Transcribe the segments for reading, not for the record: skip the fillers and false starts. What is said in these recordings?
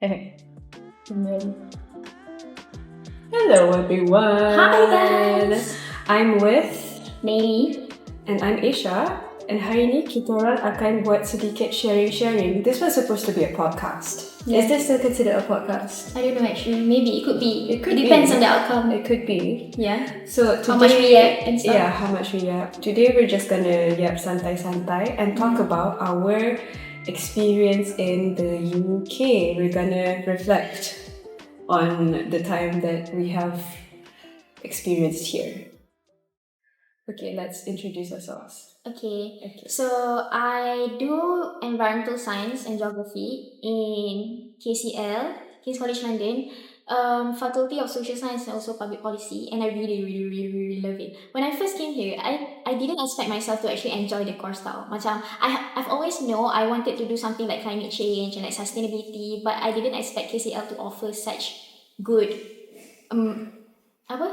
Okay. I'm ready. Hello everyone! Hi guys! I'm with Nayli. and I'm Isha, and hari ni kita orang akan buat sedikit sharing. This was supposed to be a podcast. Yeah. Is this still considered a podcast? I don't know actually. Maybe it could be. It could depends be. on the outcome. It could be. Yeah. So today, how much we yap and stuff. Yeah, how much we yap. Today we're just gonna yap santai-santai and talk about our experience in the UK. We're gonna reflect on the time that we have experienced here. Okay, let's introduce ourselves. Okay. So I do environmental science and geography in KCL, King's College London, Faculty of Social Science and also Public Policy, and I really love it. When I first came here, I didn't expect myself to actually enjoy the course style. Macam I've always known I wanted to do something like climate change and like sustainability, but I didn't expect KCL to offer such good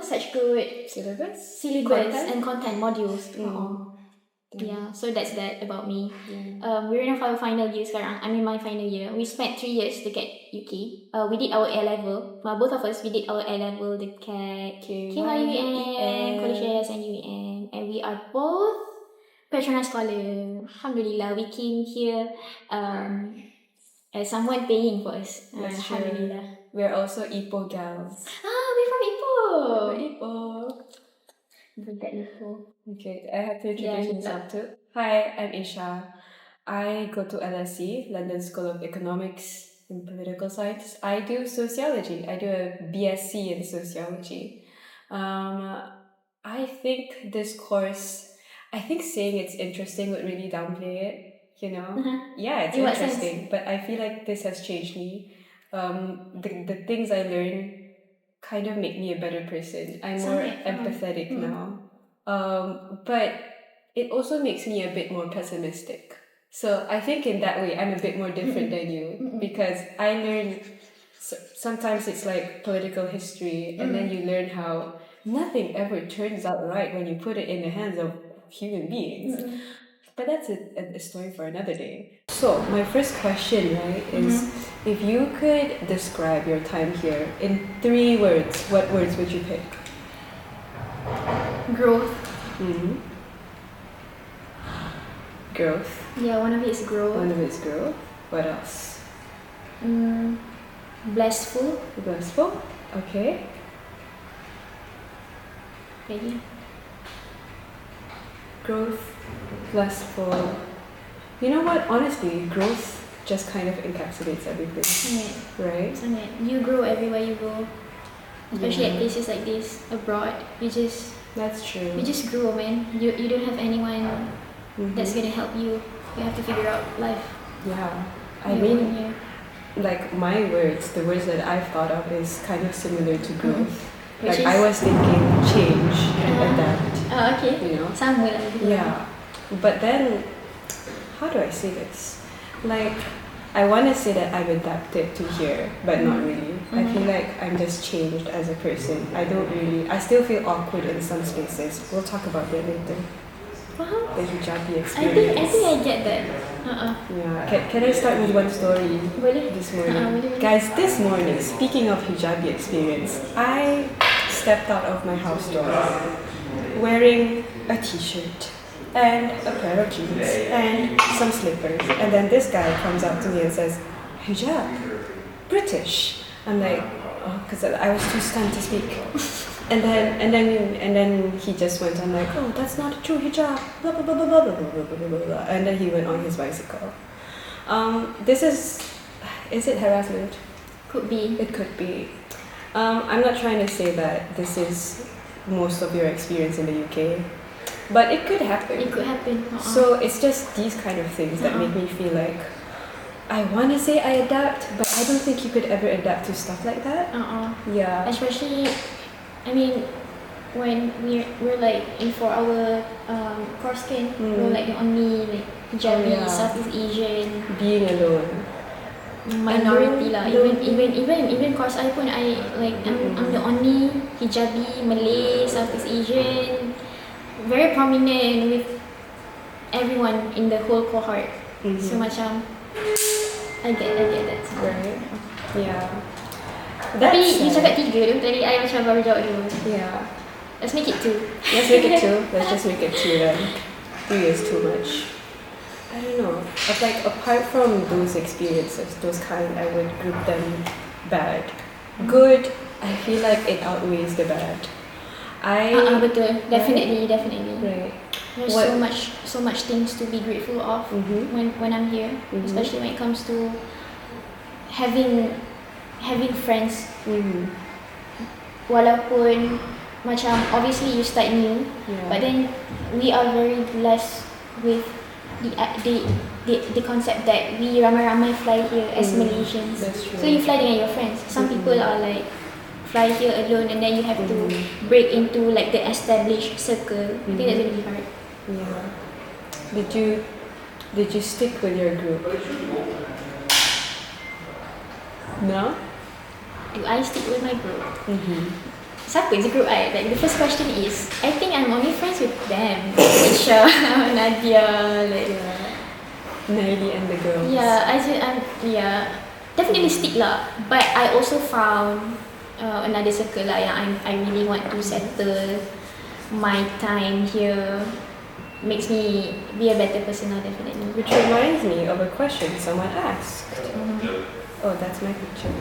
such good Syllabus? syllabus Content? and content modules. Yeah, so that's that about me. We're in our final year sekarang. I'm in my final year. We spent 3 years to get UK. We did our A-level. Both of us, we did our A-level dekat KYUN, College and UEN. And we are both patronized scholar. Alhamdulillah, we came here as someone paying for us. That's true. Alhamdulillah. We're also Ipoh gals. We're from Ipoh. Ipoh. Budak Ipoh. Okay, I have to introduce myself too. Hi, I'm Isha. I go to LSE, London School of Economics and Political Science. I do sociology. I do a BSc in sociology. I think this course, I think saying it's interesting would really downplay it, you know? Yeah, it's In what interesting, but I feel like this has changed me. The things I learn kind of make me a better person. I'm more empathetic now. But it also makes me a bit more pessimistic. So I think in that way, I'm a bit more different than you because I learn, sometimes it's like political history and then you learn how nothing ever turns out right when you put it in the hands of human beings. But that's a story for another day. So my first question, right, is if you could describe your time here in 3 words, what words would you pick? Growth. Growth. Yeah, one of it is growth. One of it's growth. What else? Blissful. Blissful. Okay. Ready? Growth, blissful. You know what? Honestly, growth just kind of encapsulates everything. Right? You grow everywhere you go. Especially at places like this, abroad. That's true. You just grow, man. You don't have anyone that's gonna help you. You have to figure out life. Yeah. I mean, like my words, the words that I've thought of is kind of similar to growth. I was thinking change and adapt. Okay. You know? Somewhere. Yeah. But then, how do I say this? Like, I want to say that I've adapted to here, but not really. I feel like I'm just changed as a person. I still feel awkward in some spaces. We'll talk about that later. The hijabi experience. I think I get that. Yeah. Can I start with one story? This morning. Boleh. Guys, this morning, speaking of hijabi experience, I stepped out of my house door wearing a t-shirt and a pair of jeans and some slippers. And then this guy comes up to me and says, hijab, British. I'm like, oh, because I was too stunned to speak. And then he just went on like, oh, that's not a true hijab, blah blah blah blah blah blah blah blah blah blah. And then he went on his bicycle. Is it harassment? Could be. It could be. I'm not trying to say that this is most of your experience in the UK, but it could happen. It could happen. So it's just these kind of things that make me feel like I want to say I adapt, but I don't think you could ever adapt to stuff like that. Yeah. Especially, I mean, when we're like in for our course can, we're like the only like hijabi Southeast Asian being alone. Minority lah. Even course I pun I'm the only hijabi Malay Southeast Asian, very prominent with everyone in the whole cohort. So macam I get that. Right. Yeah. Tapi you cakap 3 tu, tadi I macam baru jawab dulu. Yeah. Let's make it 2. Let's make it 2. Let's just make it 2 then. 3 is too much. I don't know. But like apart from those experiences, those kind, I would group them bad. Good, I feel like it outweighs the bad. Betul. Definitely. Right. There's so much things to be grateful of when I'm here, especially when it comes to having friends. Walaupun macam obviously you start new, but then we are very blessed with the concept that we ramai-ramai fly here as Malaysians. That's true. So you fly dengan your friends. Some people are like fly here alone and then you have to break into like the established circle. I think that's gonna be hard. Yeah. Did you stick with your group? No? Do I stick with my group? Siapa is group I? Like the first question is, I think I'm only friends with them. Isha, Nadia, like Naili and the girls. Yeah, definitely stick lah. But I also found another circle lah yang I really want to settle my time here. Makes me be a better person now, definitely. Which reminds me of a question someone asked. Oh, that's my picture.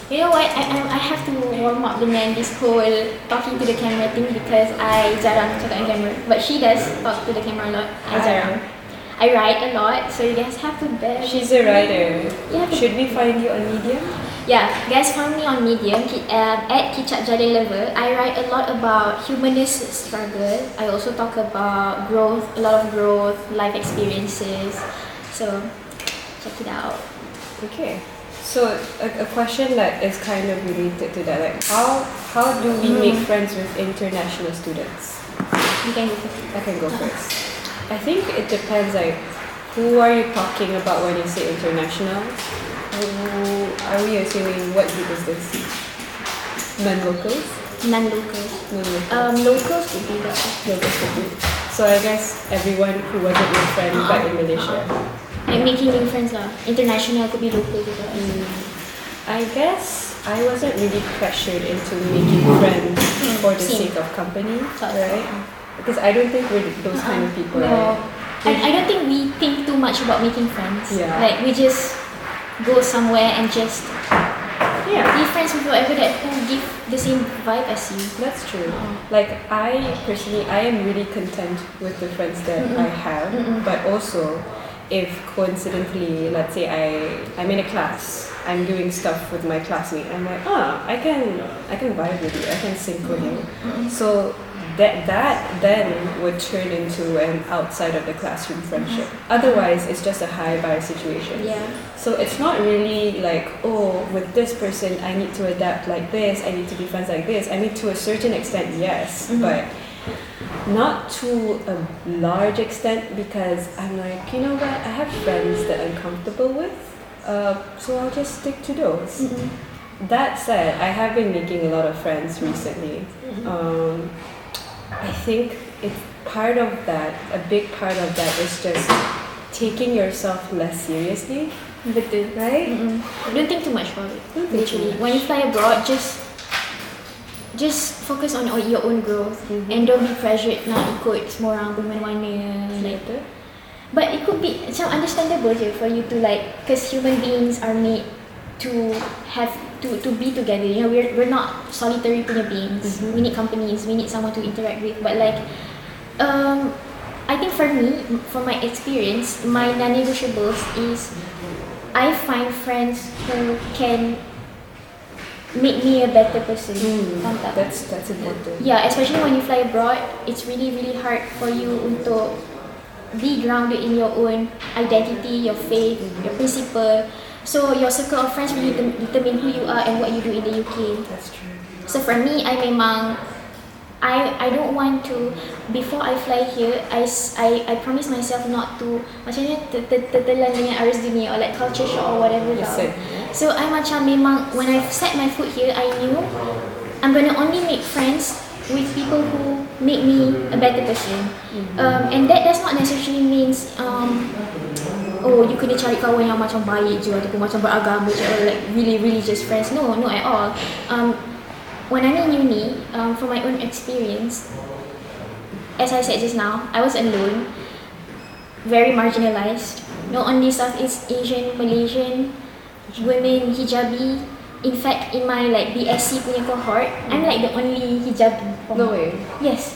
You know what? I have to warm up dengan this whole talking to the camera thing because I jarang cakap dengan camera. But she does talk to the camera a lot. I jarang. I write a lot, so you guys have to bear. She's a writer. Yeah. Should we find you on Medium? Yeah, guys, find me on Medium at Kicap Jalil Level. I write a lot about humanist struggle. I also talk about growth, a lot of growth, life experiences. So check it out. Okay. So a question that is kind of related to that, like how do we make friends with international students? You can go first. I can go first. I think it depends, like who are you talking about when you say international? Who are we assuming, what group is this? Non-locals? Non-locals. Locals would be that. Locals would be. So I guess everyone who wasn't your friend but in Malaysia. Like making new friends lah. International could be local juga. I guess I wasn't really pressured into making friends for the sake of company, right? Because I don't think we're those kind of people. No. I don't think we think too much about making friends. Yeah. Like we just go somewhere and just be friends with whoever that who give the same vibe as you. That's true. Like I personally, I am really content with the friends that I have, but also if coincidentally, let's say I'm in a class, I'm doing stuff with my classmate, I'm like, I can vibe with you, I can sync with you. So that then would turn into an outside of the classroom friendship. Otherwise, it's just a hi-bye situation. Yeah. So it's not really like, with this person, I need to adapt like this, I need to be friends like this. I mean, to a certain extent, yes, but not to a large extent, because I'm like, you know what, I have friends that I'm comfortable with, so I'll just stick to those. That said, I have been making a lot of friends recently. I think it's part of that, a big part of that is just taking yourself less seriously. Betul. Right? Don't think too much about it. Literally. When you fly abroad, just focus on your own growth and don't be pressured nak ikut semua orang bermana-mana like tu. But it could be macam understandable je for you to like, because human beings are made to have to be together. You know, we're not solitary punya beings. We need companies. We need someone to interact with. But like, I think for me, from my experience, my non-negotiables is I find friends who can make me a better person. That's important. Yeah, especially when you fly abroad, it's really really hard for you untuk be grounded in your own identity, your faith, your principle. So your circle of friends really determine who you are and what you do in the UK. That's true. So for me, I don't want to, before I fly here, I promise myself not to macam ni tertelan dengan arus dunia or like culture shock or whatever tau. So I macam memang when I set my foot here, I knew I'm gonna only make friends with people who make me a better person. And that does not necessarily means oh you kena cari kawan yang macam baik je ataupun macam beragama je, or like really religious friends. No, not at all. When I'm in uni, from my own experience, as I said just now, I was alone, very marginalized. Not only Southeast Asian, Malaysian women, hijabi. In fact, in my like BSc punya cohort, I'm like the only hijabi. No way. Yes.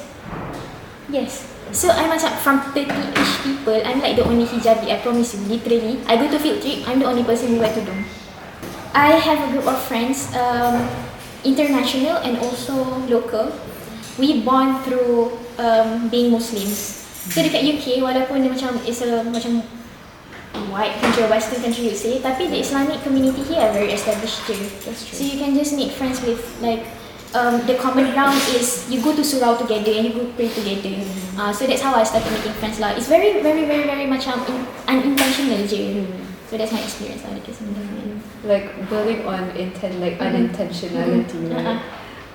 So I'm macam from 30-ish people, I'm like the only hijabi. I promise you, literally. I go to field trip, I'm the only person who wear tudung. I have a group of friends, international and also local. We bond through being Muslims. So dekat UK, walaupun dia macam it's a macam white country or Western country you say, tapi the Islamic community here are very established too. That's true. So you can just make friends with like the common ground is you go to surau together and you go pray together. So that's how I started making friends lah. It's very macam unintentional je. So that's my experience lah. Like building on unintentionality,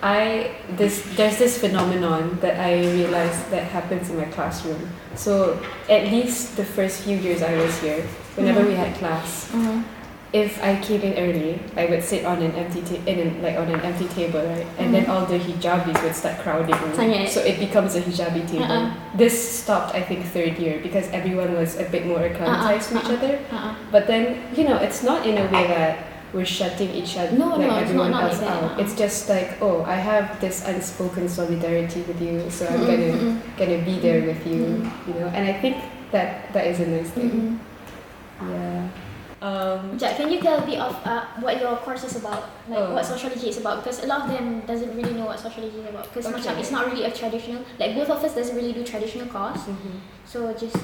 right? There's this phenomenon that I realized that happens in my classroom. So at least the first few years I was here, whenever we had class, if I came in early, I would sit on an empty table, right? And then all the hijabis would start crowding. So it becomes a hijabi table. This stopped, I think, third year because everyone was a bit more acclimatized to each other. But then, it's not in a way that we're shutting each other, everyone else out. It's just like, oh, I have this unspoken solidarity with you, so I'm gonna be there with you, And I think that is a nice thing. Yeah. Jack, can you tell a bit of what your course is about, what sociology is about? Because a lot of them doesn't really know what sociology is about. Because macam it's not really a traditional, like both of us doesn't really do traditional course. So just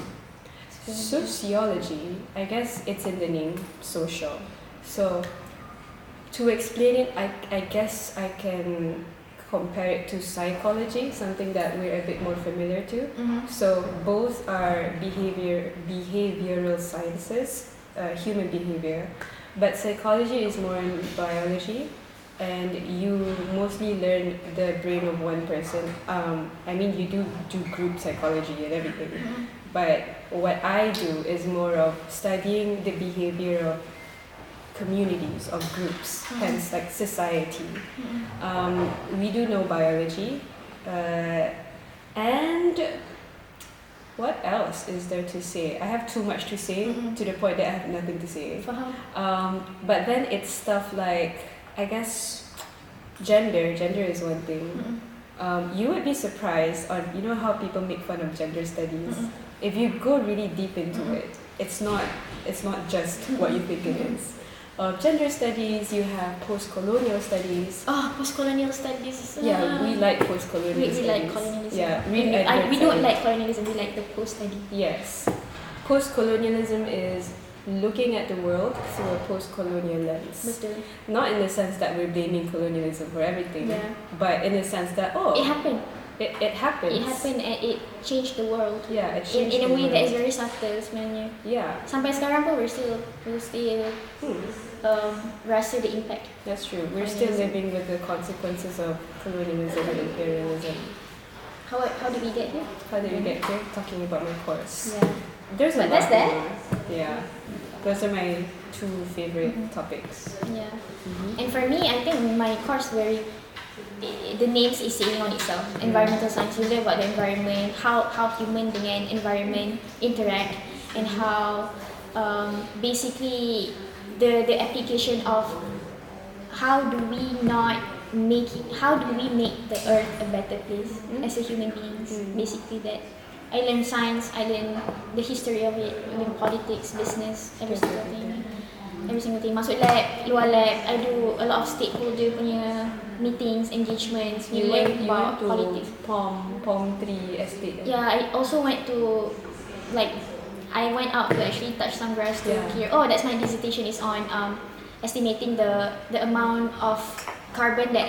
sociology, I guess it's in the name, social. So to explain it, I guess I can compare it to psychology, something that we're a bit more familiar to. So both are behavioral sciences. Human behavior, but psychology is more in biology, and you mostly learn the brain of one person. I mean, you do group psychology and everything, but what I do is more of studying the behavior of communities, of groups, hence like society. We do know biology, and what else is there to say? I have too much to say to the point that I have nothing to say. But then it's stuff like, I guess, gender. Gender is one thing. You would be surprised on, how people make fun of gender studies. If you go really deep into it, it's not just what you think it is. Gender studies, you have post-colonial studies. Post-colonial studies. Yeah, we like post-colonial studies. We like colonialism. Yeah, we don't like colonialism, we like the post-study. Yes. Post-colonialism is looking at the world through a post-colonial lens. Betul. Not in the sense that we're blaming colonialism for everything, but in the sense that, it happened. It happens. It happened and it changed the world. Yeah, it changed in a way the world. that is very subtle sebenarnya. Yeah. Sampai sekarang pun we're still rasa the impact. That's true. We're still living with the consequences of colonialism and imperialism. How did we get here? How did we get here? Talking about my course. Yeah. There's a lot that's that. more. Yeah. Those are my two favorite topics. Yeah. And for me, I think my course the names is saying on itself. Environmental science, you learn about the environment, how human dengan environment interact, and how basically the application of how do we make the earth a better place as a human beings. Basically that. I learn science, I learn the history of it, I learn politics, business, every single thing. Masuk lab, luar lab, I do a lot of stakeholder punya meetings, engagements. We learn about politics. Palm Tree Estate. Yeah, I also went to, I went out to actually touch some grass to hear. Oh, that's my dissertation is on estimating the amount of carbon that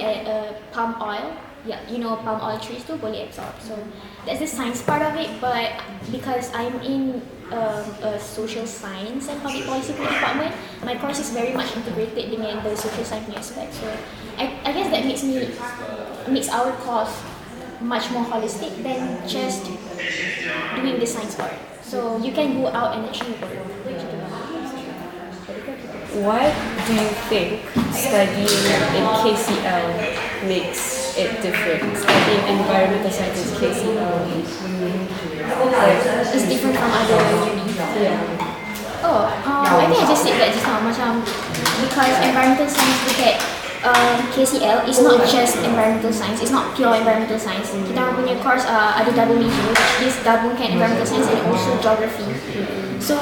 palm oil. Yeah, palm oil trees too boleh absorb. So that's the science part of it. But because I'm in a social science and public policy department, my course is very much integrated dengan the social science aspect. So I guess that makes our course much more holistic than just doing the science part. So you can go out and actually work. What do you think studying in KCL makes it different? Studying environmental sciences KCL, like, It's different from other uni. yeah. I think I just said that just now, macam because environmental science dekat KCL is not just environmental science, it's not pure environmental science. Kita orang punya course ada double major, which is gabungkan environmental science and also geography. So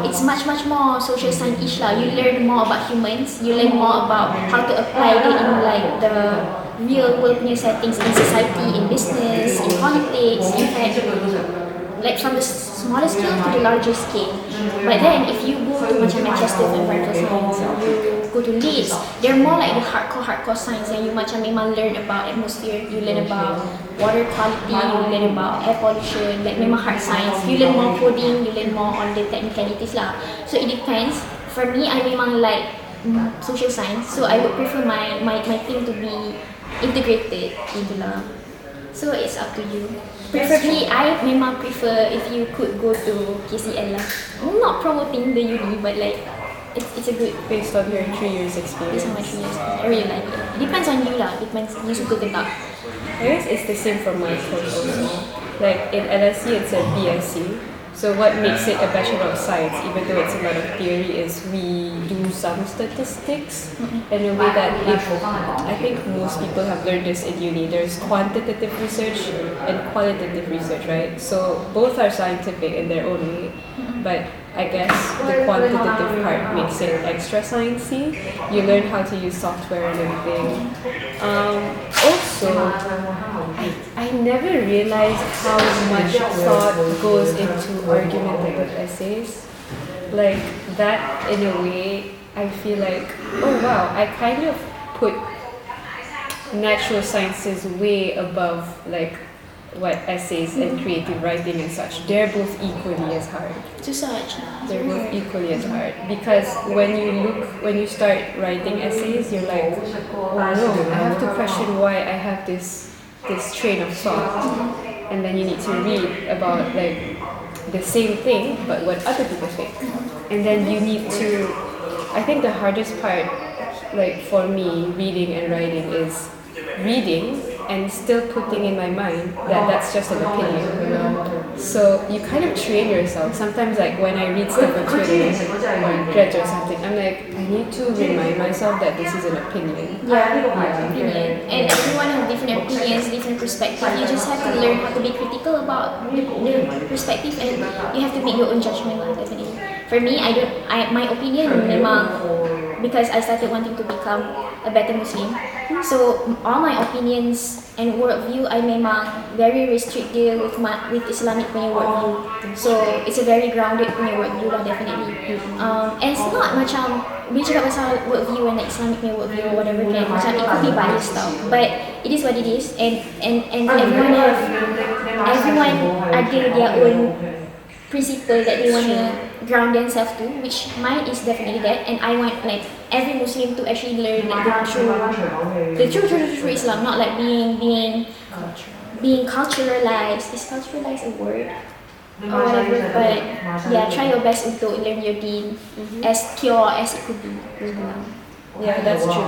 it's much more social science-ish lah. You learn more about humans, you learn more about how to apply it in like the real world punya settings in society, in business, in politics, in fact, like from the smaller scale to the larger scale. But then if you go to macam Manchester for environmental science, or you go to Leeds, they're more like the hardcore science yang you macam memang learn about atmosphere, you learn about water quality, you learn about air pollution, like memang hard science. You learn more coding, you learn more on the technicalities lah. So it depends. For me, I memang like social science, so I would prefer my thing to be integrated into lah. So it's up to you. Preferably, I memang prefer if you could go to KCL lah. I'm not promoting the uni, but like it's a good Based on your 3 years experience. based on my 3 years. I really like it. Depends on you lah. Depends you suka ke tak. I guess it's the same for my course also. Like in LSE, it's a BSc. So what makes it a Bachelor of Science, even though it's a lot of theory, is we do some statistics in a way that I think most people have learned this in uni. There's quantitative research and qualitative research, right? So both are scientific in their own way, but I guess the quantitative part makes it extra sciencey. You learn how to use software and everything. Also, I never realized how much thought goes into argumentative essays. Like that, in a way, I feel like, oh wow, I kind of put natural sciences way above like what essays and creative writing and such. They're both equally as hard. They're both equally as hard because when you start writing essays, you're like, oh no, I have to question why I have this train of thought, and then you need to read about like the same thing but what other people think, and then you need to. I think the hardest part, like for me, reading and writing is reading and still putting in my mind that that's just an opinion. So you kind of train yourself. Sometimes like when I read stuff on Twitter or Threads or something, I'm like, I need to remind myself that this is an opinion. Opinion. And everyone has different opinions, different perspectives. You just have to learn how to be critical about the perspective, and you have to make your own judgment lah, definitely. For me, my opinion memang, because I started wanting to become a better Muslim. So all my opinions and worldview, I memang very restricted with Islamic punya worldview. So it's a very grounded punya worldview lah, definitely. And it's not macam bila cakap pasal worldview and like Islamic punya worldview or whatever kan, macam it could be biased tau. But it is what it is, and everyone ada their own principle that they want to ground themselves to, which mine is definitely that, and I want like every Muslim to actually learn like the true Islam, not like being culturalized. Is culturalized a word? Or whatever, but yeah, try your best untuk learn your deen as pure as it could be. Yeah, that's true.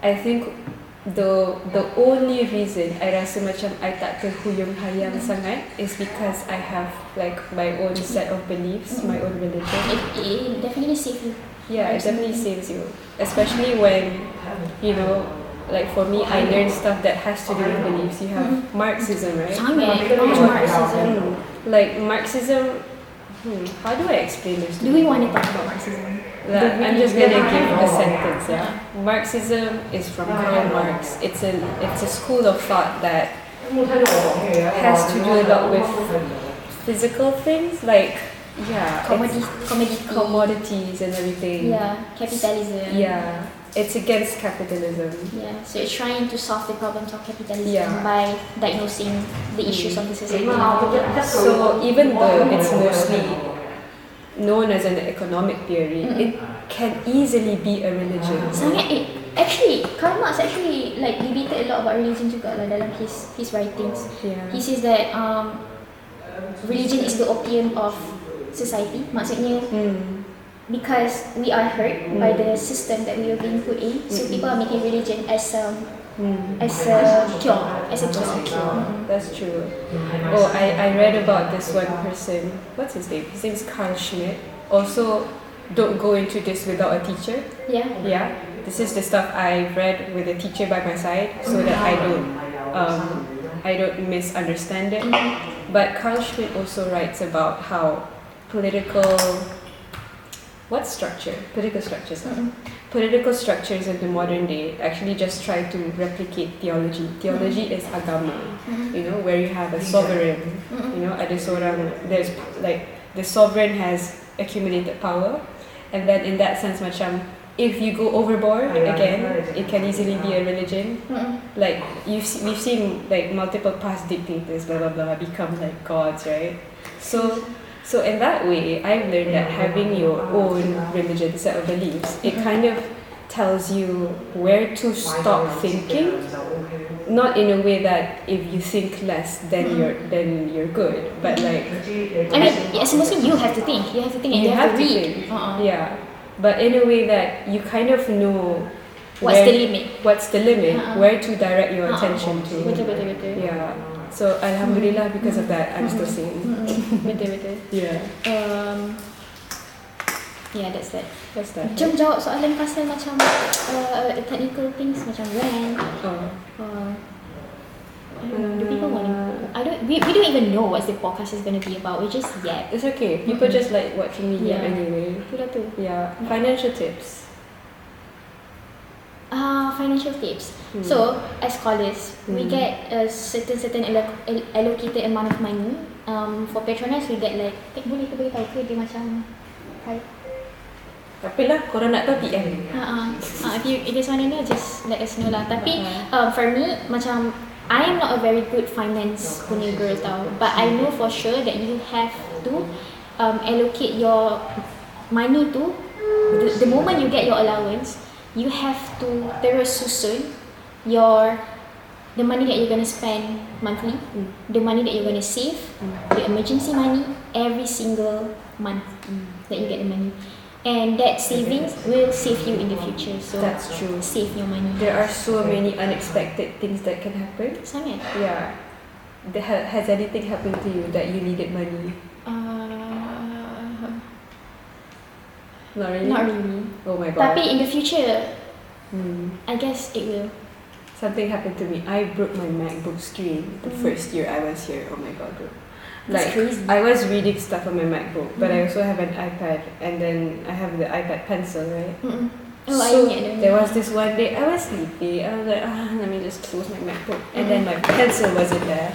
I think the only reason I rasa macam I tak terhuyung-hayang sangat is because I have like my own set of beliefs, my own religion. It definitely saves you. Yeah, it definitely saves you, especially when, you know, like for me, I learned stuff that has to do with beliefs. You have Marxism, right? Marxism. Like Marxism, how do I explain this? Do we want to talk about Marxism? I'm just gonna give a sentence. Yeah, Marxism is from Karl Marx. It's a school of thought that has to do a lot with physical things, like commodities and everything. Yeah, capitalism. Yeah, it's against capitalism. Yeah, so it's trying to solve the problems of capitalism by diagnosing the issues of the society. So even though it's mostly known as an economic theory, it can easily be a religion. Sangat Actually, Karl Marx actually like debated a lot about religion juga lah dalam his writings. He says that religion is the opium of society. Maksudnya because we are hurt by the system that we are being put in, so people are making religion as a cure, That's true. Oh, I read about this one person. What's his name? His name is Carl Schmidt. Also, don't go into this without a teacher. Yeah. This is the stuff I read with a teacher by my side, so that I don't misunderstand it. But Carl Schmidt also writes about how political structures in the modern day actually just try to replicate theology. Theology is agama, where you have a sovereign, ada seorang, there's like the sovereign has accumulated power, and then in that sense macam if you go overboard again, it can easily be a religion. Like we've seen like multiple past dictators blah blah blah become like gods, right? So in that way, I've learned that having your own religion set of beliefs, it kind of tells you where to stop thinking. Not in a way that if you think less, then you're good, but like I mean, as a Muslim, you have to think, and you have to read. Yeah, but in a way that you kind of know what's the limit, where to direct your attention to. Betul. Yeah. So alhamdulillah, because of that, I'm still sane. Betul. Yeah. Yeah, that's that. Jom jawab soalan pasal macam technical things macam rent. I don't know. Do people want to? We don't even know what the podcast is going to be about. We just yap. It's okay. People just like watching me yap anyway. Itulah tu. Yeah. Financial tips. Financial tips. So as scholars, we get a certain allocated amount of money. For patronage, we get like boleh ke beritahu ke dia macam Tapi lah, korang nak tahu PM. If you just want to know, just let us know lah. Tapi for me, macam I am not a very good finance punya girl tau, but I know for sure that you have to allocate your money to the moment you get your allowance, you have to terus susun the money that you're gonna spend monthly, the money that you're gonna save, the emergency money every single month that you get the money. And that savings will save you in the future. So that's true. Save your money. There are so many unexpected things that can happen. Sangat. Yeah. Has anything happened to you that you needed money? Not really. Oh my god. Tapi in the future, I guess it will. Something happened to me. I broke my MacBook screen the first year I was here. Oh my god, bro. That's crazy. I was reading stuff on my MacBook, but I also have an iPad, and then I have the iPad pencil, right? So there was this one day I was sleepy. I was like, let me just close my MacBook, and then my pencil wasn't there.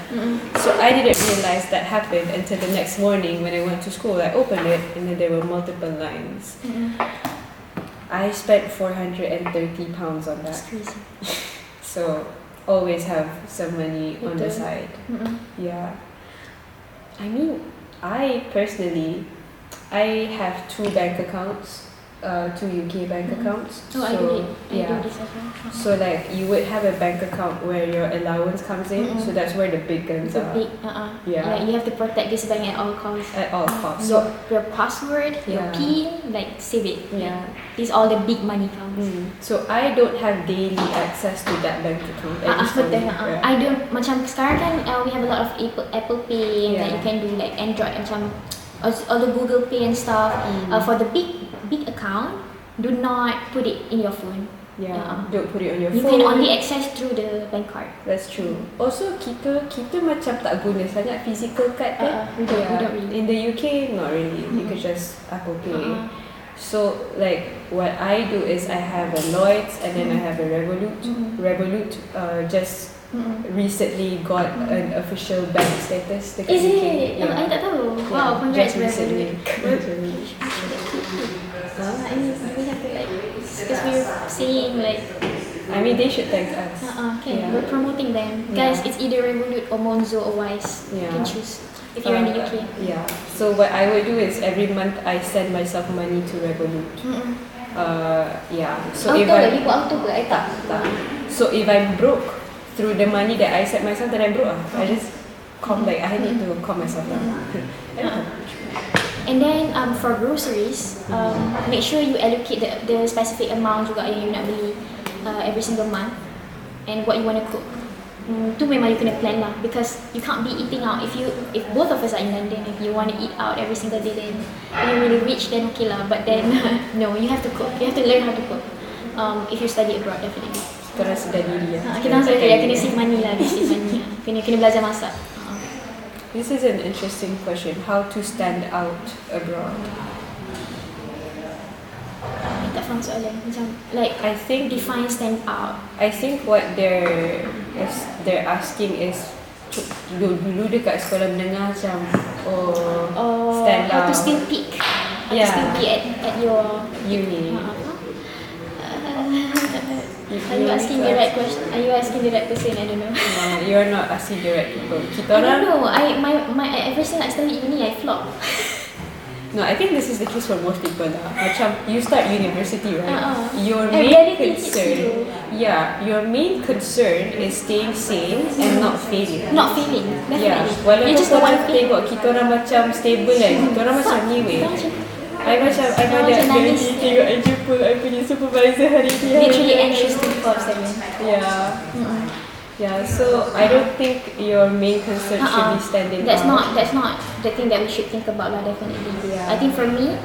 So I didn't realize that happened until the next morning when I went to school. I opened it, and then there were multiple lines. I spent £430 on that. That's crazy. So always have some money on the side. Yeah. I mean, I personally, I have 2 bank accounts, 2 UK bank accounts. Oh, I do this as well. So like you would have a bank account where your allowance comes in, so that's where the big guns are. Yeah. Like you have to protect this bank at all costs. At all costs. Your password, your PIN, like save it. Yeah. These all the big money counts. So I don't have daily access to that bank account. I don't. Macam sekarang kan we have a lot of Apple Pay and like you can do like Android macam all the Google Pay and stuff. For the big account, do not put it in your phone. Don't put it on your phone. You can only access through the bank card. That's true. Also kita macam tak guna sangat physical card kan? We don't really. In the UK, not really. You could just Apple Pay. So like what I do is I have a Lloyds and then I have a Revolut. Revolut just recently got an official bank status. Is it? I tak tahu. Wow, congrats Revolut. I mean, we have to like, because we're saying like, I mean, they should thank us. Okay, we're promoting them. Guys, it's either Revolut or Monzo or Wise. You can choose if you're in the UK. Yeah. So what I would do is every month I send myself money to Revolut. Yeah. So Auto if ke? I You buat auto ke? I tak. so if I'm broke through the money that I set myself, then I'm broke. I just like I need to calm myself down. And then for groceries, make sure you allocate the specific amount juga yang you nak beli every single month, and what you want to cook. Tu memang you kena plan lah, because you can't be eating out. If both of us are in London, if you want to eat out every single day, then you're really rich, then okay lah. But then no, you have to cook. You have to learn how to cook. If you study abroad, definitely. Kita sedar diri ya. Kita orang sedar diri, kena save money lah, save money. Kena belajar masak. This is an interesting question. How to stand out abroad? Tak faham soalan. Macam like I think define stand out. I think what they're asking is dulu dekat sekolah menengah macam stand how out. to still peak. How to still peak at your uni. Are you asking the right question? Are you asking the right person? I don't know. No, you're not asking the right people. I don't know. Ever since I started uni, I flopped. No, I think this is the case for most people lah. Macam you start university, right? Your main concern is staying sane and not failing. Not failing, definitely. Yeah, walaupun korang tengok kita orang macam stable kan, kita orang macam ni weh. I macam tengok I jumpa I punya supervisor hari ni. Literally anxious 24/7. Yeah, so I don't think your main concern should be standing That's out. That's not the thing that we should think about lah, definitely. Yeah. I think for me,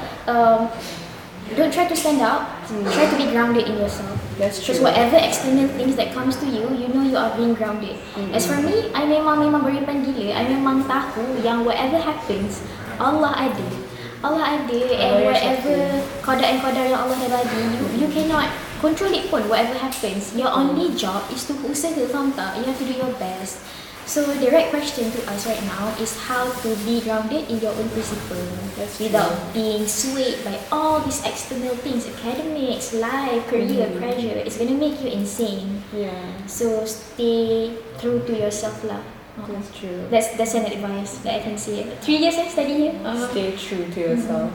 don't try to stand out. Try to be grounded in yourself. That's true. Because whatever external things that comes to you, you know you are being grounded. As for me, I memang beriman gila. I memang tahu yang whatever happens, Allah ada, and whatever qada yang Allah dah bagi, you cannot control it pun. Whatever happens, your only job is to usaha, faham tak? You have to do your best. So the right question to us right now is how to be grounded in your own principle without being swayed by all these external things, academics, life, career, pressure. It's gonna make you insane. Yeah. So stay true to yourself lah. That's true. That's an advice that I can say. 3 years I study here. Stay true to yourself.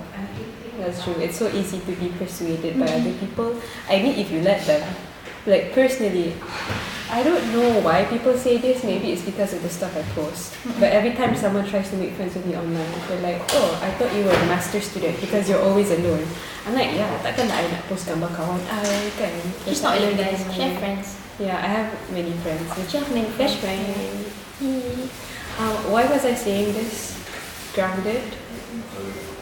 That's true. It's so easy to be persuaded by other people. I mean, if you let them. Like personally, I don't know why people say this. Maybe it's because of the stuff I post. But every time someone tries to make friends with me online, they're like, "Oh, I thought you were a master student because you're always alone." I'm like, yeah, takkan I nak post gambar kawan I kan. She's not alone, guys. She have friends. Yeah, I have many friends. She have many Best friends. Why was I saying this? Grounded?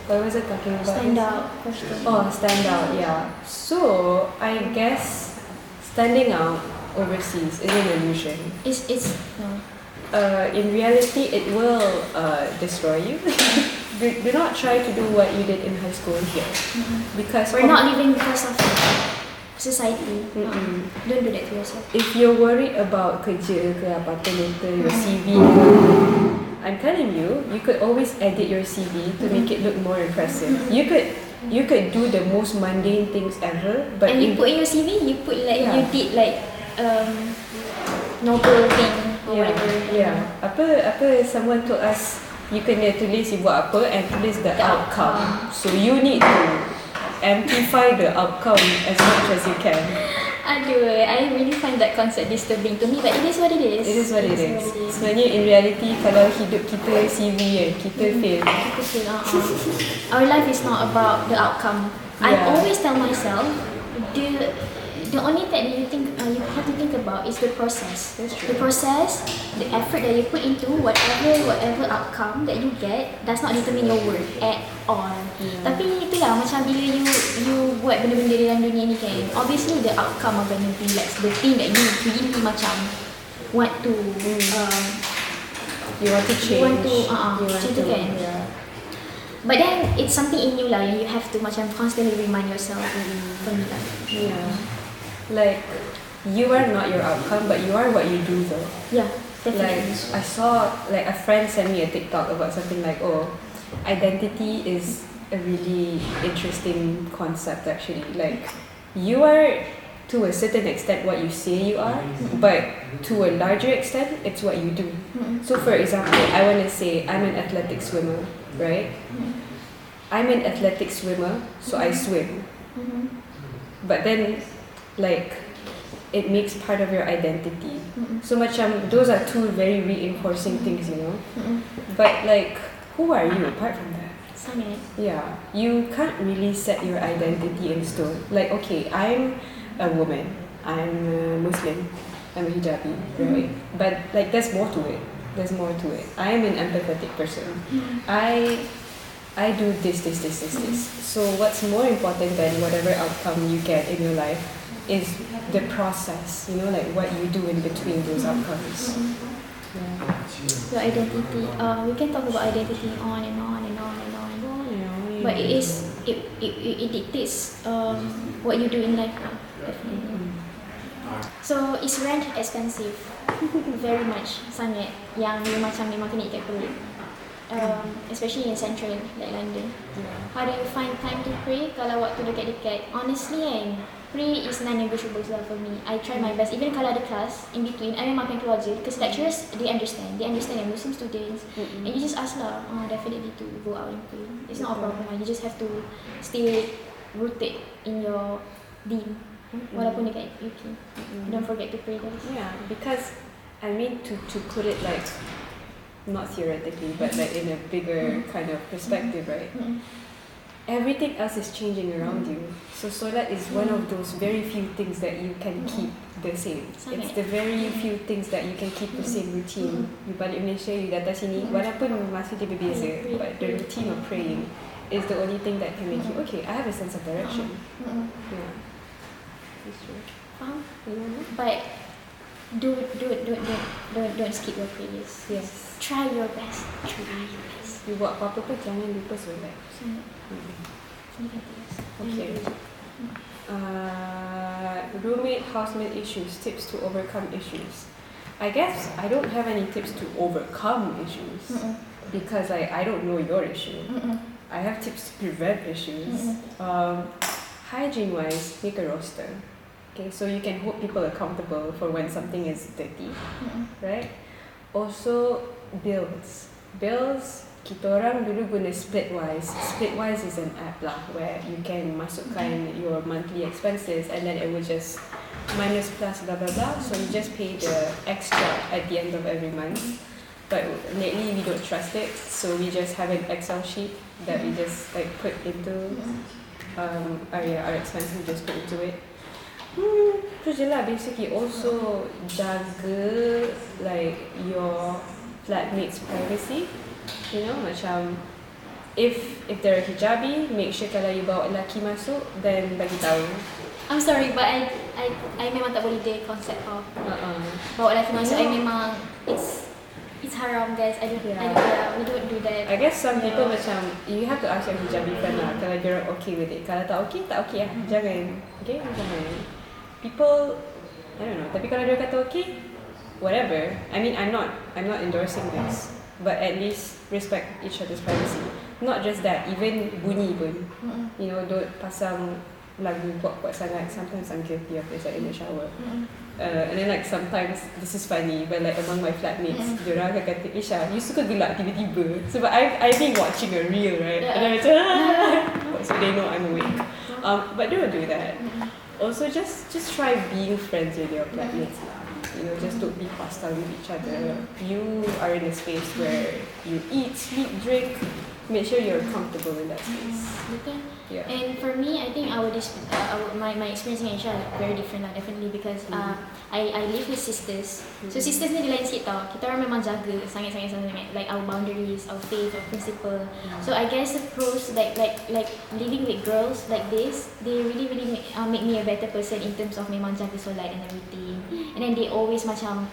What was I talking about? Stand out question. Oh, stand out, yeah. So, I guess standing out overseas is an illusion. It's no. In reality, it will destroy you. do not try to do what you did in high school here. Because we're not living because of society. Don't do that to yourself. If you're worried about kerja ke apa-apa later, your CV, I'm telling you, you could always edit your CV to make it look more impressive. You could do the most mundane things ever, but and you put in your CV, you put like you did like noble thing or whatever. Yeah. Apa someone told us you kena tulis you buat apa and tulis the outcome. So you need to amplify the outcome as much as you can. Aduh, I really find that concept disturbing to me, but it is what it is. It is what it is. Sebenarnya in reality, kalau hidup kita CV kita fail. Kita fail. Our life is not about the outcome. I always tell myself, the only thing that you have to think about is the process. That's true. The process, the effort that you put into whatever outcome that you get does not determine your worth at all. Tapi itulah macam bila you buat benda-benda dalam dunia ni kan, obviously the outcome are gonna be like the thing that you really macam want to you want to change. Macam tu kan. But then it's something in you lah yang you have to macam constantly remind yourself from that. Yeah. Like, you are not your outcome, but you are what you do though. Yeah, definitely. Like, I saw, like, a friend sent me a TikTok about something like, oh, identity is a really interesting concept actually. Like, you are, to a certain extent, what you say you are, but to a larger extent, it's what you do. So, for example, I want to say I'm an athletic swimmer, right? I'm an athletic swimmer, so I swim. but then like it makes part of your identity. So macam those are two very reinforcing things, you know. But like, who are you apart from that? Sangat. Yeah, you can't really set your identity in stone. Like, okay, I'm a woman, I'm a Muslim, I'm a hijabi, right? But like, there's more to it. There's more to it. I am an empathetic person. I do this. So what's more important than whatever outcome you get in your life is the process, you know, like what you do in between those outcomes. Yeah. Your identity. We can talk about identity on and on and on and on. But it dictates what you do in life now, definitely. So is rent expensive? Very much, sangat. Yang memang kena ikat perut. Especially in central like London. How do you find time to pray kalau waktu dekat-dekat? Honestly kan, pray is non-negotiable lah for me. I try my best. Even kalau ada class in between, I memang akan keluar je. Because lecturers, they understand that Muslim students. And you just ask lah, definitely to go out and pray. It's not a problem. You just have to stay rooted in your deen. Walaupun dekat UK. Don't forget to pray guys. Yeah, because I mean to put it like, not theoretically, but like in a bigger kind of perspective, right? Everything else is changing around you. So solat is one of those very few things that you can keep the same. It's the very few things that you can keep the same routine. You balik Malaysia, you datang sini, walaupun masih dia berbeza, but the routine of praying is the only thing that can make you, okay, I have a sense of direction. Yeah. It's true. Faham? But don't skip your prayers. Yes. Try your best. Try your best. You buat apa-apa pun jangan lupa solat. Okay. Roommate, housemate issues, tips to overcome issues. I guess I don't have any tips to overcome issues because I don't know your issue. I have tips to prevent issues. Hygiene wise, make a roster. Okay, so you can hold people accountable for when something is dirty, right? Also, bills. Kita orang dulu guna Splitwise. Splitwise is an app lah where you can masukkan your monthly expenses and then it will just minus plus blah blah blah. So you just pay the extra at the end of every month. But lately we don't trust it, so we just have an Excel sheet that we just like put into our expenses. We just put into it. Terus je lah basically. Also jaga like your flatmates' privacy. You know, macam if they're hijabi, make sure kalau you bawa lelaki masuk, then bagi tahu. I'm sorry, but I memang tak boleh dia konsep of bawa lelaki masuk. I memang it's haram guys. We don't do that. I guess some people macam you have to ask your hijabi friend lah kalau they're okay with it. Kalau tak okay lah, jangan. Okay, jangan. People, I don't know. Tapi kalau dia kata okay, whatever. I mean, I'm not endorsing this. But at least respect each other's privacy. Not just that, even bunyi pun. You know, don't pasang lagu kuat-kuat sangat. Sometimes I'm guilty of this, like in the shower. And then like sometimes, this is funny, but like among my flatmates, diorang akan kata, Isha, you suka gelak tiba-tiba. Sebab I've been watching a reel, right? And then macam, so they know I'm awake. But don't do that. Also, just try being friends with your flatmates. You know, just don't be hostile with each other. You are in a space where you eat, sleep, drink. Make sure you're comfortable in that space. Betul. Yeah. And for me, I think my experience in Asia is very different lah, definitely because I live with sisters. So sisters ni dia lain sikit tau. Kita orang memang jaga sangat like our boundaries, our faith, our principle. So I guess the pros like living with girls like this, they really make me a better person in terms of memang jaga solat and everything. And then they always macam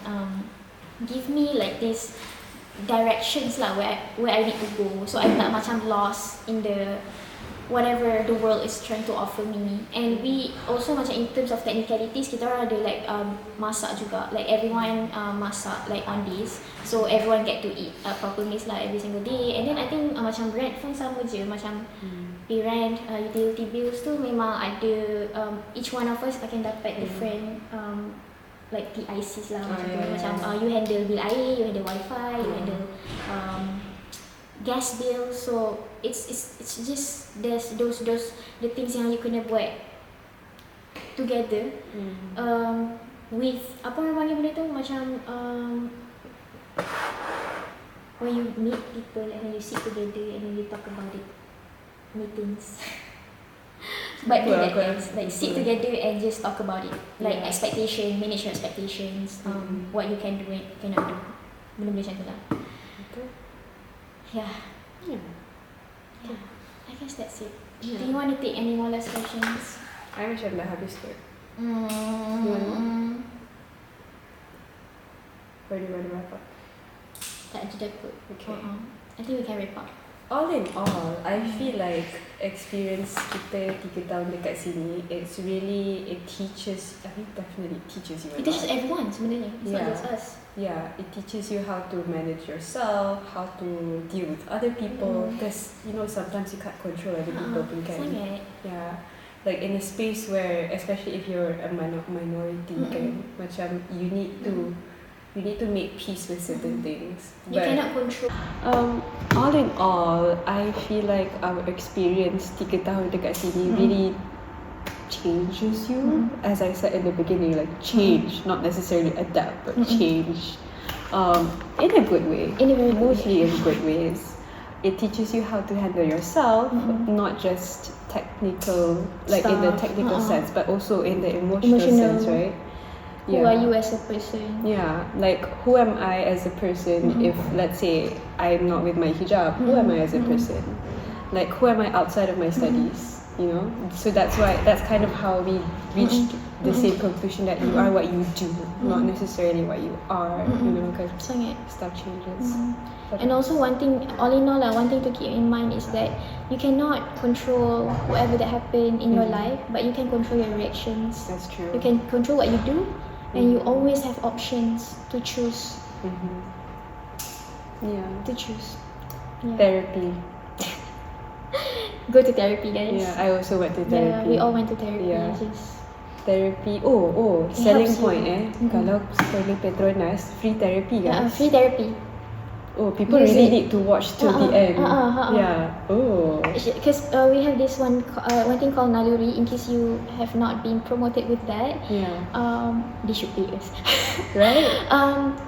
give me like this directions lah where I need to go. So I'm not macam lost in the whatever the world is trying to offer me. And we also macam in terms of technicalities, kita orang ada like masak juga. Like everyone masak like on days. So everyone get to eat proper meals lah every single day. And then I think macam rent pun sama je. Macam pay rent, utility bills tu memang ada, each one of us akan dapat different like PICs lah macam you handle bil air, you handle wifi, you handle gas bill. So it's just there's those the things yang you kena buat together with apa orang panggil benda tu macam when you meet people and then you sit together and then you talk about it, meetings. But in that sense, like sit together and just talk about it, like expectation, manage your expectations, what you can do and cannot do, benda-benda macam tu lah. Yeah. I guess that's it. Do you want to take any more last questions? I macam dah habis kot. You want more? Or do you want to wrap up? Tak ada kot. Okay. I think we can wrap up. All in all, I feel like experience kita 3 tahun dekat sini, it's really, it teaches, I think definitely teaches you a lot. It teaches everyone sebenarnya. It's not just us. Yeah, it teaches you how to manage yourself, how to deal with other people, because you know sometimes you can't control other people pun kan. Sangat. Yeah, like in a space where, especially if you're a minority kan, macam you need to make peace with certain things. You cannot control. All in all, I feel like our experience 3 tahun dekat sini really changes you. As I said in the beginning, like change, not necessarily adapt, but change. In a good way. Mostly in good ways. It teaches you how to handle yourself, not just technical, like in the technical sense, but also in the emotional sense, right? Who are you as a person? Yeah, like who am I as a person if, let's say, I'm not with my hijab? Who am I as a person? Like who am I outside of my studies? You know, so that's kind of how we reached the same conclusion that you are what you do, not necessarily what you are. You know, because stuff changes. And also one thing, all in all, one thing to keep in mind is that you cannot control whatever that happened in your life, but you can control your reactions. That's true. You can control what you do, and you always have options to choose. To choose. Therapy. Go to therapy, guys. Yeah, I also went to therapy. Yeah, we all went to therapy. Yeah. Just Therapy. Oh, selling point kalau sekolah Petronas, free therapy guys. free therapy. Oh, people really need to watch till the end. Yeah. Oh. Because we have this one thing called Naluri. In case you have not been promoted with that, they should pay us. Right.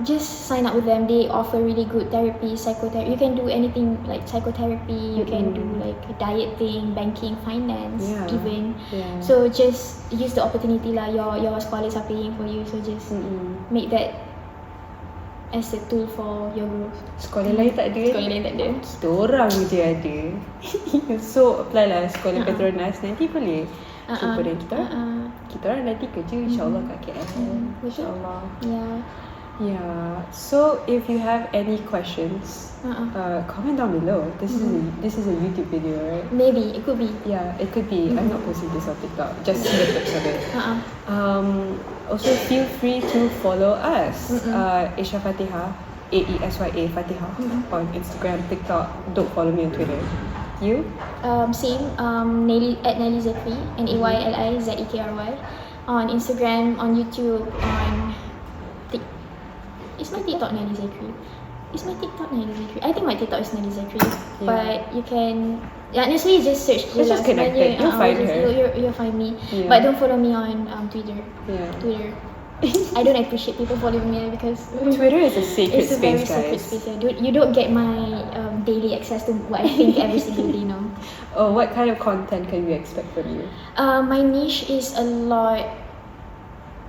Just sign up with them. They offer really good therapy, psychotherapy. You can do anything like psychotherapy. You can do like dieting, banking, finance, even. Yeah. So just use the opportunity lah. Your scholars are paying for you. So just make that as a tool for your growth. Sekolah lain tak ada. Sekolah lain tak ada. Kita orang je ada. So apply lah sekolah Petronas. Nanti boleh jumpa dengan kita. Kita orang nanti kerja insyaAllah kat KL. InsyaAllah. Yeah. So if you have any questions, comment down below. This is a YouTube video, right? Maybe it could be. Yeah, it could be. I'm not posting this on TikTok. Just snippets of it. Also feel free to follow us. Aisha Fatihah, AESYA Fatihah on Instagram, TikTok. Don't follow me on Twitter. You? Same. At Nelly Zekri, NAYLIZEKRY, on Instagram, on YouTube, on Is my TikTok Nelly Zekri? Is my TikTok Nelly Zekri? I think my TikTok is Nelly Zekri. But you can honestly just search. Let's just connected. You'll find her. You'll find me. But don't follow me on Twitter. Twitter. I don't appreciate people following me because Twitter is a sacred it's a space, very guys. sacred space. You don't get my daily access to what I think every single day now. Oh, what kind of content can we expect from you? My niche is a lot.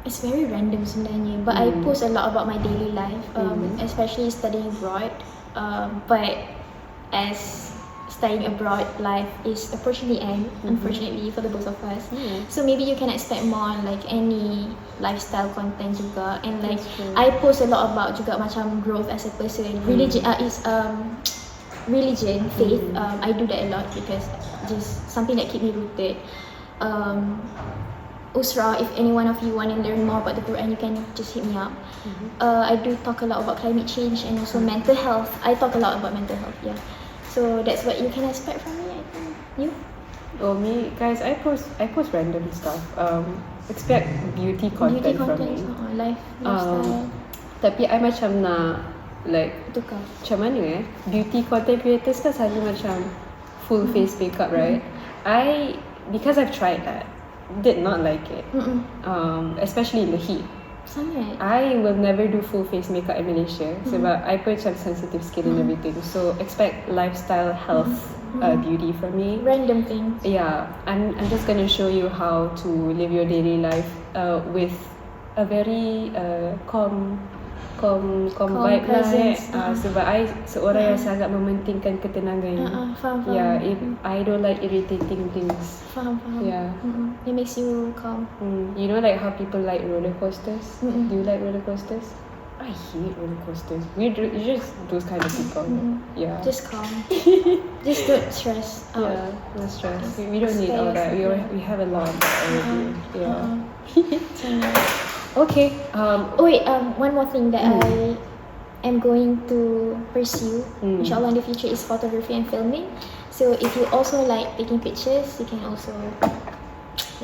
It's very random sebenarnya, but I post a lot about my daily life, especially studying abroad. But as studying abroad life is approaching the end, unfortunately for the both of us. So maybe you can expect more on like any lifestyle content juga, and like I post a lot about juga macam growth as a person. Religion religion, faith. I do that a lot because just something that keep me rooted. Usra, if any one of you want to learn more about the Quran, you can just hit me up. I do talk a lot about climate change and also mental health. I talk a lot about mental health, so that's what you can expect from me, I think. You? Oh, me, guys, I post random stuff. Expect beauty content from me. Lifestyle. Tapi I macam nak like Tukar. Macam mana beauty content creators kan selalu macam full face makeup, right? Because I've tried that. did not like it. Especially in the heat. Sangat. I will never do full face makeup in Malaysia sebab I pun macam sensitive skin and everything. So expect lifestyle, health, beauty from me. Random things. Yeah, I'm just gonna show you how to live your daily life with a very calm vibe presence. lah. Sebab I seorang yang sangat mementingkan ketenangan. Faham. Yeah, I don't like irritating things. Faham. Yeah. It makes you calm. You know like how people like roller coasters? Do you like roller coasters? I hate roller coasters. We're just those kind of people. Yeah. Just calm. Just don't stress out. Yeah, no stress. We don't need all that. We have a lot of that already. Yeah. Okay. One more thing that I am going to pursue, inshallah in the future, is photography and filming. So if you also like taking pictures, you can also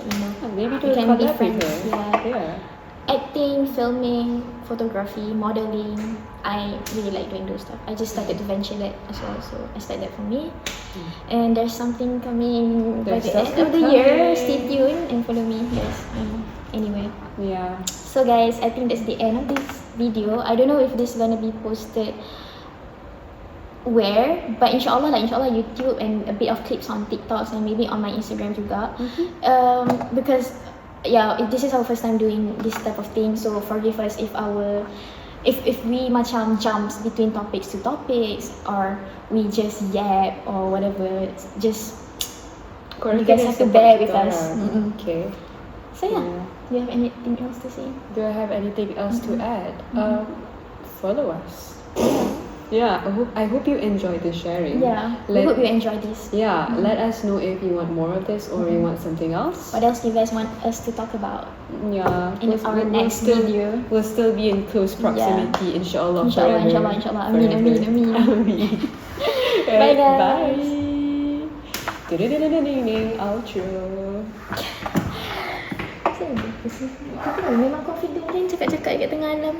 let me know. Maybe do We a can be collab with friends. her. Yeah. Acting, filming, photography, modeling. I really like doing those stuff. I just started to venture that as well, so I started that for me. And there's something coming by the end of the year. Stay tuned and follow me. Yes. Anyway. Yeah. So guys, I think that's the end of this video. I don't know if this is gonna be posted where, but inshallah YouTube and a bit of clips on TikToks and maybe on my Instagram juga. Because this is our first time doing this type of thing, so forgive us if we macam jumps between topics to topics, or we just yap or whatever. Just you guys have to bear with us. Okay. So yeah. Do you have anything else to say? Do I have anything else to add? Follow us. Yeah, I hope you enjoyed this sharing. Yeah, we hope you enjoy this. Yeah, let us know if you want more of this or you want something else. What else do you guys want us to talk about? Yeah, in our next video. We'll still be in close proximity, inshallah. Inshallah. Amin. Bye guys. Bye. Outro. Memang confident kan cakap-cakap kat tengah alam.